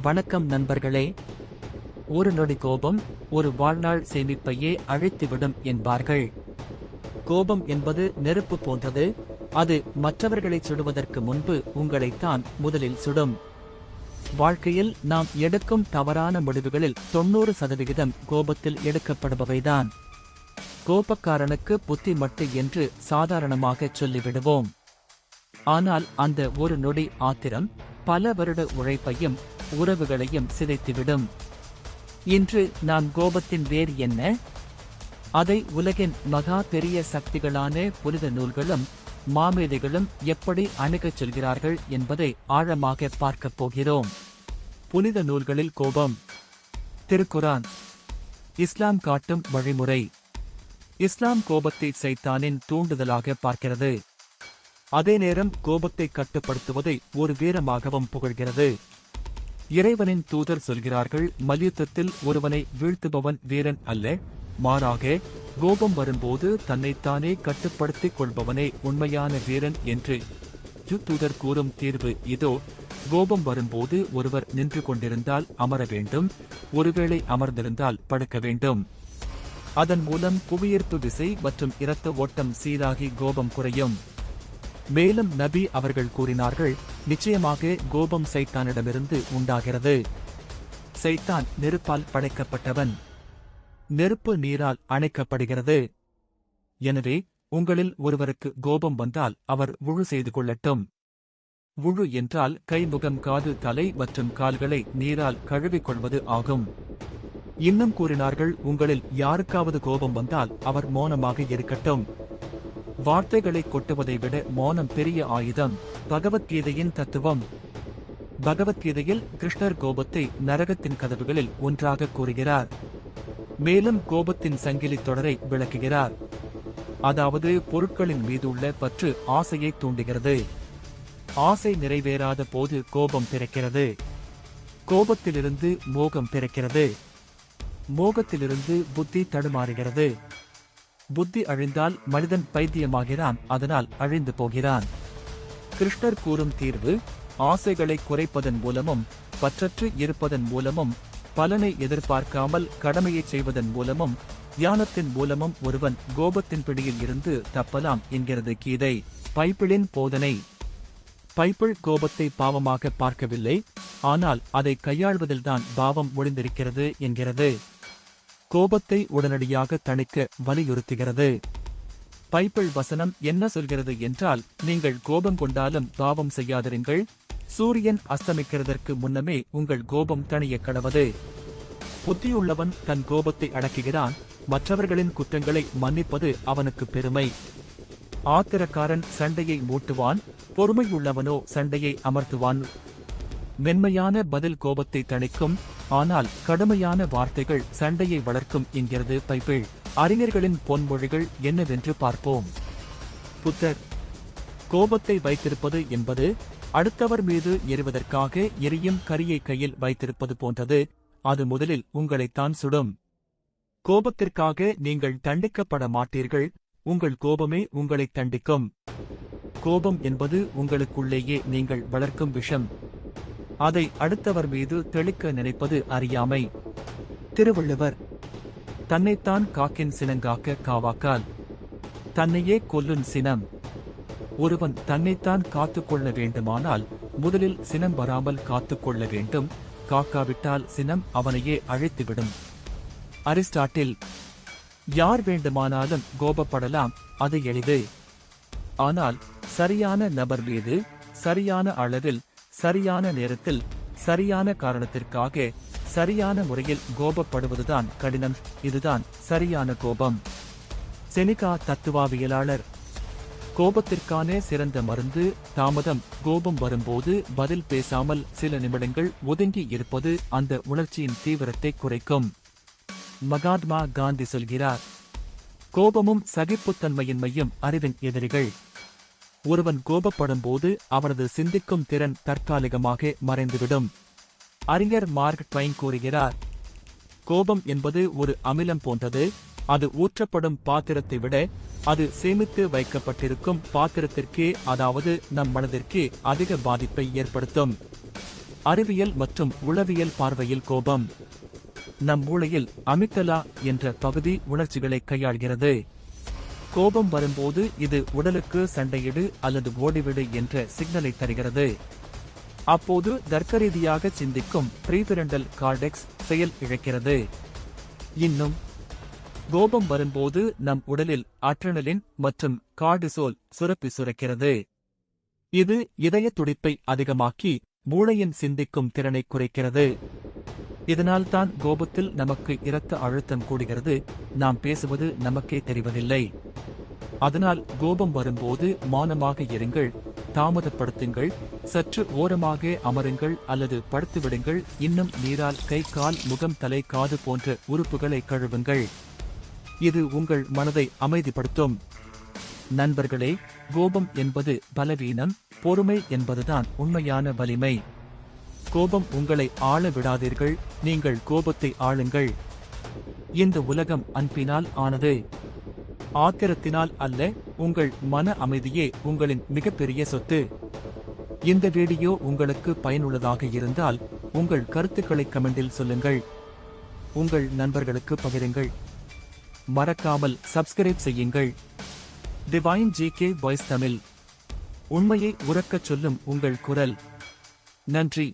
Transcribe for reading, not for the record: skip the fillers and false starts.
வணக்கம் நண்பர்களே. ஒரு நொடி கோபம் ஒரு வாழ்நாள் சேமிப்பையே அழித்துவிடும் என்பார்கள். கோபம் என்பது நெருப்பு போன்றது. அது மற்றவர்களை சுடுவதற்கு முன்பு உங்களைத்தான் முதலில் சுடும். வாழ்க்கையில் நாம் எடுக்கும் தவறான முடிவுகளில் 90% கோபத்தில் எடுக்கப்படுபவைதான். கோபக்காரனுக்கு புத்தி மட்டு என்று சாதாரணமாகச் சொல்லிவிடுவோம். ஆனால் அந்த ஒரு நொடி ஆத்திரம் பல வருட உழைப்பையும் உறவுகளையும் சிதைத்துவிடும். இன்று நான் கோபத்தின் வேர் என்ன, அதை உலகின் மகா பெரிய சக்திகளான புனித நூல்களும் மாமேதைகளும் எப்படி அணுகச் சொல்கிறார்கள் என்பதை ஆழமாக பார்க்கப் போகிறோம். புனித நூல்களில் கோபம். திருக்குரான். இஸ்லாம் காட்டும் வழிமுறை. இஸ்லாம் கோபத்தை சைத்தானின் தூண்டுதலாக பார்க்கிறது. அதே நேரம் கோபத்தை கட்டுப்படுத்துவதை ஒரு வீரமாகவும் புகழ்கிறது. இறைவனின் தூதர் சொல்கிறார்கள், மல்யுத்தத்தில் ஒருவனை வீழ்த்துபவன் வீரன் அல்ல, மாறாக கோபம் வரும்போது தன்னைத்தானே கட்டுப்படுத்திக் கொள்பவனே உண்மையான வீரன் என்று. தூதர் கூறும் தீர்வு இதோ: கோபம் வரும்போது ஒருவர் நின்று கொண்டிருந்தால் அமர வேண்டும், ஒருவேளை அமர்ந்திருந்தால் படுக்க வேண்டும். அதன் மூலம் புவியீர்ப்பு விசை மற்றும் இரத்த ஓட்டம் சீராகி கோபம் குறையும். மேலும் நபி அவர்கள் கூறினார்கள், நிச்சயமாக கோபம் சைத்தானிடமிருந்து உண்டாகிறது. சைத்தான் நெருப்பால் படைக்கப்பட்டவன். நெருப்பு நீரால் அணைக்கப்படுகிறது. எனவே உங்களில் ஒருவருக்கு கோபம் வந்தால் அவர் வுழு செய்து கொள்ளட்டும். வுழு என்றால் கை, முகம், காது, தலை மற்றும் கால்களை நீரால் கழுவிக் கொள்வது ஆகும். இன்னும் கூறினார்கள், உங்களில் யாருக்காவது கோபம் வந்தால் அவர் மௌனமாக இருக்கட்டும். வார்த்தைகளை கொட்டுவதை விட மௌனம் பெரிய ஆயுதம். பகவத்கீதையின் தத்துவம். பகவத்கீதையில் கிருஷ்ணர் கோபத்தை நரகத்தின் கதவுகளில் ஒன்றாக கூறுகிறார். மேலும் கோபத்தின் சங்கிலி தொடரை விளக்குகிறார். அதாவது பொருட்களின் மீதுள்ள பற்று ஆசையை தூண்டுகிறது. ஆசை நிறைவேறாத போது கோபம் பிறக்கிறது. கோபத்திலிருந்து மோகம் பிறக்கிறது. மோகத்திலிருந்து புத்தி தடுமாறுகிறது. புத்தி அழிந்தால் மனிதன் பைத்தியமாகிறான், அதனால் அழிந்து போகிறான். கிருஷ்ணர் கூறும் தீர்வு: ஆசைகளை குறைப்பதன் மூலமும் பற்றற்று இருப்பதன் மூலமும் பலனை எதிர்பார்க்காமல் கடமையை செய்வதன் மூலமும் தியானத்தின் மூலமும் ஒருவன் கோபத்தின் பிடியில் இருந்து தப்பலாம் என்கிறது கீதை. பைபிளின் போதனை. பைபிள் கோபத்தை பாவமாக பார்க்கவில்லை, ஆனால் அதை கையாள்வதில்தான் பாவம் ஒளிந்திருக்கிறது என்கிறது. கோபத்தை உடனடியாக தணிக்க வலியுறுத்துகிறது. பைபிள் வசனம் என்ன சொல்கிறது என்றால், நீங்கள் கோபம் கொண்டாலும் பாவம் செய்யாதிருங்கள், சூரியன் அஸ்தமிக்கிறதற்கு முன்னமே உங்கள் கோபம் தணிய கடவது. புத்தியுள்ளவன் தன் கோபத்தை அடக்குகிறான், மற்றவர்களின் குற்றங்களை மன்னிப்பது அவனுக்கு பெருமை. ஆத்திரக்காரன் சண்டையை மூட்டுவான், பொறுமையுள்ளவனோ சண்டையை அமர்த்துவான். மென்மையான பதில் கோபத்தை தணிக்கும், ஆனால் கடுமையான வார்த்தைகள் சண்டையை வளர்க்கும் என்கிறது பைபிள். அறிஞர்களின் பொன்மொழிகள் என்னவென்று பார்ப்போம். புத்தர். கோபத்தை வைத்திருப்பது என்பது அடுத்தவர் மீது எறிவதற்காக எரியும் கரியை கையில் வைத்திருப்பது போன்றது. அது முதலில் உங்களைத்தான் சுடும். கோபத்திற்காக நீங்கள் தண்டிக்கப்பட மாட்டீர்கள், உங்கள் கோபமே உங்களை தண்டிக்கும். கோபம் என்பது உங்களுக்குள்ளேயே நீங்கள் வளர்க்கும் விஷம். அதை அடுத்தவர் மீது தெளிக்க நினைப்பது அறியாமை. திருவள்ளுவர். தன்னைத்தான் காக்கின் சினங்காக்க காவாக்கால், தன்னையே கொல்லுன் சினம். ஒருவன் தன்னைத்தான் காத்துக்கொள்ள வேண்டுமானால் முதலில் சினம் வராமல் காத்துக்கொள்ள வேண்டும். காக்காவிட்டால் சினம் அவனையே அழைத்துவிடும். அரிஸ்டாட்டில். யார் வேண்டுமானாலும் கோபப்படலாம், அது எளிது. ஆனால் சரியான நபர் மீது சரியான அளவில் சரியான நேரத்தில் சரியான காரணத்திற்காக சரியான முறையில் கோபப்படுவதுதான் கடினம். இதுதான் சரியான கோபம். செனிகா தத்துவாவியலாளர். கோபத்திற்கான சிறந்த மருந்து தாமதம். கோபம் வரும்போது பதில் பேசாமல் சில நிமிடங்கள் ஒதுங்கி இருப்பது அந்த உணர்ச்சியின் தீவிரத்தை குறைக்கும். மகாத்மா காந்தி சொல்கிறார், கோபமும் சகிப்புத்தன்மையின்மையும் அறிவின் எதிரிகள். ஒருவன் கோபப்படும் போது அவனது சிந்திக்கும் திறன் தற்காலிகமாக மறைந்துவிடும். அறிஞர் மார்க் ட்வைன் கூறுகிறார், கோபம் என்பது ஒரு அமிலம் போன்றது. அது ஊற்றப்படும் பாத்திரத்தை விட அது சேமித்து வைக்கப்பட்டிருக்கும் பாத்திரத்திற்கே, அதாவது நம் மனதிற்கே அதிக பாதிப்பை ஏற்படுத்தும். அறிவியல் மற்றும் உளவியல் பார்வையில் கோபம். நம் மூளையில் அமிக்டலா என்ற பகுதி உணர்ச்சிகளை கையாள்கிறது. கோபம் வரும்போது இது உடலுக்கு சண்டையிடு அல்லது ஓடிவிடு என்ற சிக்னலை தருகிறது. அப்போது தர்க்கரீதியாக சிந்திக்கும் ப்ரீஃபிரண்டல் கார்டெக்ஸ் செயல் இழக்கிறது. இன்னும் கோபம் வரும்போது நம் உடலில் அட்ரினலின் மற்றும் கார்டிசோல் சுரப்பி சுரக்கிறது. இது இதய துடிப்பை அதிகமாக்கி மூளையின் சிந்திக்கும் திறனை குறைக்கிறது. இதனால் தான் கோபத்தில் நமக்கு இரத்த அழுத்தம் கூடுகிறது, நாம் பேசுவது நமக்கே தெரிவதில்லை. அதனால் கோபம் வரும்போது மௌனமாக இருங்கள், தாமதப்படுத்துங்கள், சற்று ஓரமாக அமருங்கள் அல்லது படுத்துவிடுங்கள். இன்னும் நீரால் கை, கால், முகம், தலை, காது போன்ற உறுப்புகளை கழுவுங்கள். இது உங்கள் மனதை அமைதிப்படுத்தும். நண்பர்களே, கோபம் என்பது பலவீனம், பொறுமை என்பதுதான் உண்மையான வலிமை. கோபம் உங்களை ஆள விடாதீர்கள், நீங்கள் கோபத்தை ஆளுங்கள். இந்த உலகம் அன்பினால் ஆனது, ஆத்திரத்தினால் அல்ல. உங்கள் மன அமைதியே உங்களின் மிகப்பெரிய சொத்து. இந்த வீடியோ உங்களுக்கு பயனுள்ளதாக இருந்தால் உங்கள் கருத்துக்களை கமெண்டில் சொல்லுங்கள். உங்கள் நண்பர்களுக்கு பகிருங்கள். மறக்காமல் சப்ஸ்கிரைப் செய்யுங்கள். டிவைன் ஜிகே வாய்ஸ் தமிழ், உண்மையை உரக்கச் சொல்லும் உங்கள் குரல். நன்றி.